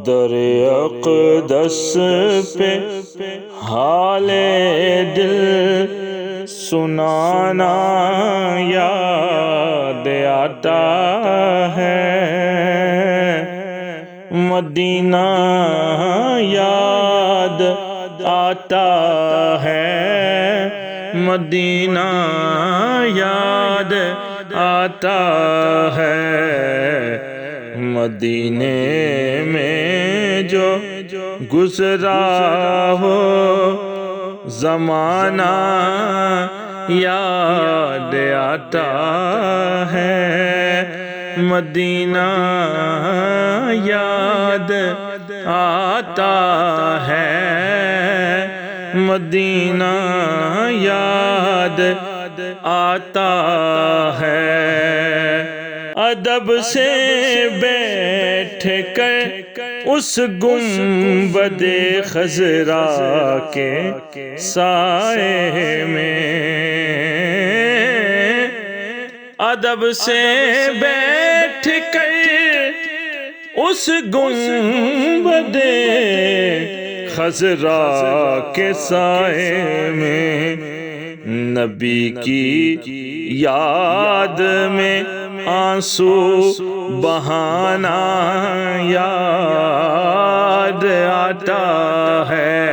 در اقدس پہ حال دل سنانا یاد آتا ہے، مدینہ یاد آتا ہے، مدینہ یاد آتا ہے، مدینے میں جو گزرا ہو زمانہ یاد آتا ہے، مدینہ یاد آتا ہے، مدینہ یاد آتا ہے۔ ادب سے بیٹھ کر اس گنبد خضرا کے سائے میں، ادب سے بیٹھ کر اس گنبد خضرا کے سائے میں، نبی کی یاد میں آنسو بہانا یاد آتا ہے،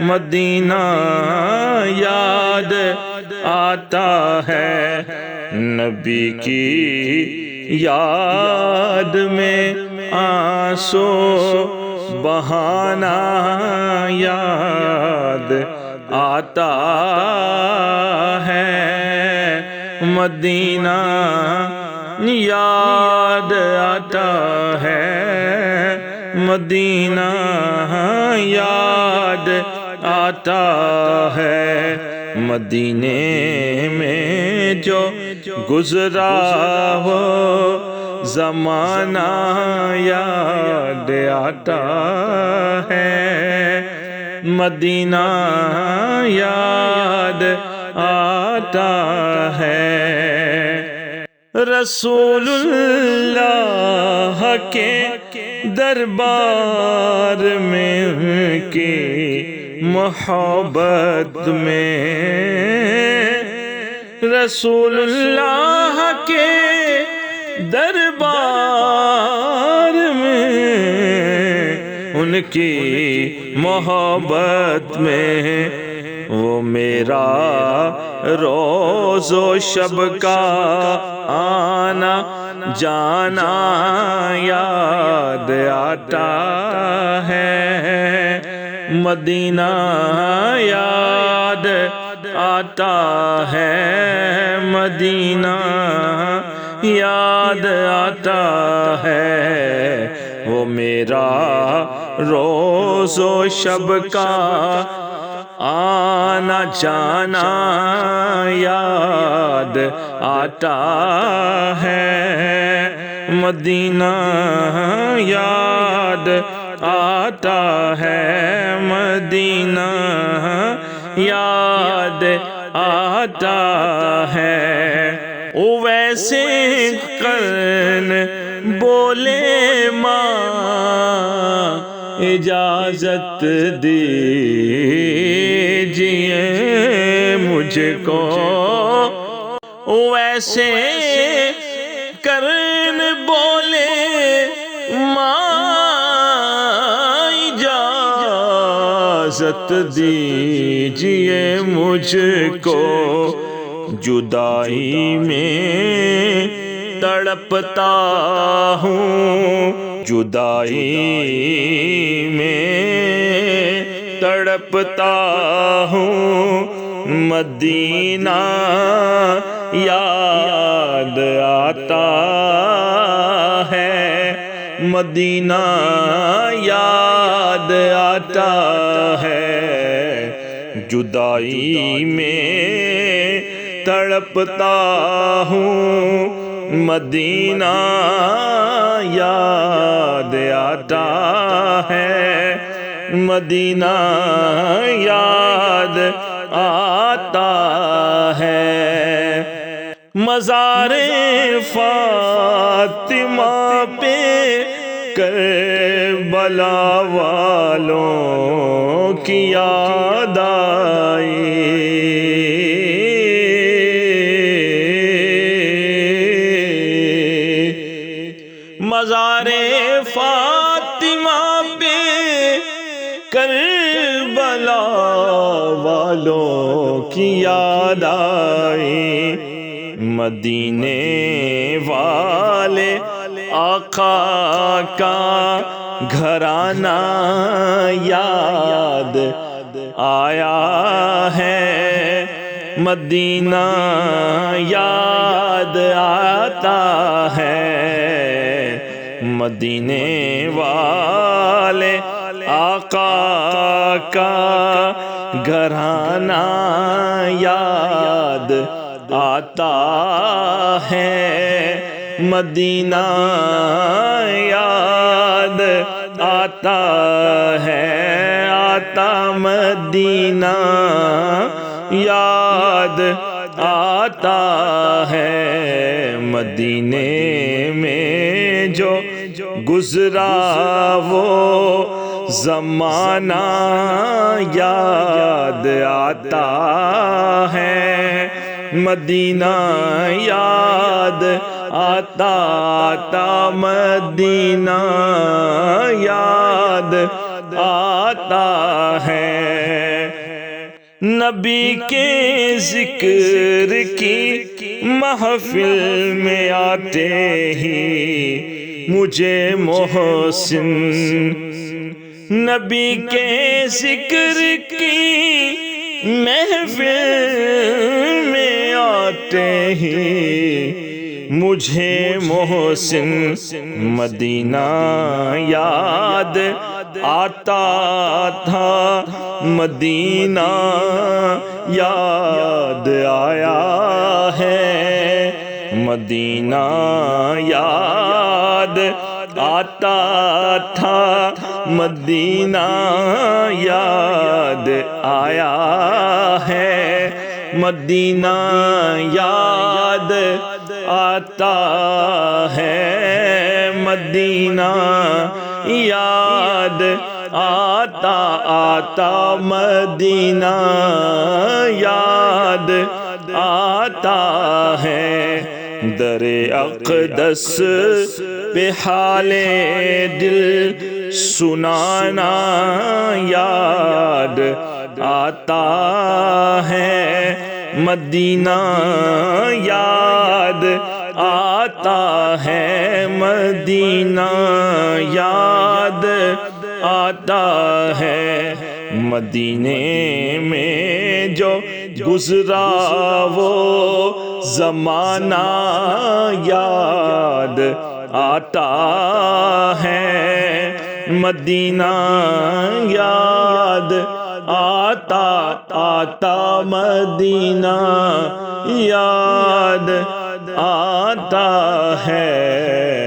مدینہ یاد آتا ہے، نبی کی یاد میں آنسو بہانا یاد آتا ہے، مدینہ یاد آتا ہے، مدینہ یاد آتا ہے، مدینے میں جو گزرا ہو زمانہ یاد آتا ہے، مدینہ یاد آتا ہے۔ رسول اللہ کے دربار میں کی محبت میں، رسول اللہ کے دربار میں ان کی محبت میں، وہ میرا روز و شب کا آنا جانا یاد آتا ہے، مدینہ یاد آتا ہے، مدینہ یاد آتا ہے، وہ میرا روز و شب کا آنا جانا یاد آتا ہے، مدینہ یاد آتا ہے، مدینہ یاد آتا ہے۔ ویسے قرن بولے ماں اجازت دیجئے مجھ کو، ویسے قرن بولے ماں اجازت دیجئے مجھ کو، جدائی میں تڑپتا ہوں، جدائی میں تڑپتا ہوں، مدینہ یاد آتا ہے، مدینہ یاد آتا ہے، جدائی میں تڑپتا ہوں، مدینہ یاد آتا ہے، مدینہ یاد آتا ہے۔ مزار فاطمہ پہ کربلا والوں کی یاد آئی، مزار فاطمہ پہ کربلا والوں کی یاد آئی، مدینے والے آقا کا گھرانہ یاد آیا ہے، مدینہ یاد آتا ہے، مدینے والے آقا کا گھرانہ یاد آتا ہے، مدینہ یاد آتا ہے، آتا مدینہ یاد آتا ہے، مدینے میں جو گزرا وہ زمانہ یاد آتا ہے، مدینہ یاد آتا آتا مدینہ یاد آتا ہے، نبی کے ذکر کی محفل میں آتے ہی مجھے محسن، نبی کے ذکر کی محفل میں آتے ہی مجھے محسن مدینہ یاد آتا تھا، مدینہ یاد آیا ہے، مدینہ یاد آتا تھا، مدینہ یاد آیا ہے، مدینہ یاد آتا ہے، مدینہ یاد آتا آتا مدینہ یاد آتا ہے، در اقدس پہ حال دل سنانا یاد آتا ہے، مدینہ یاد آتا ہے، مدینہ یاد آتا ہے، مدینے میں جو گزرا وہ زمانہ یاد آتا ہے، مدینہ یاد آتا آتا مدینہ یاد آتا ہے۔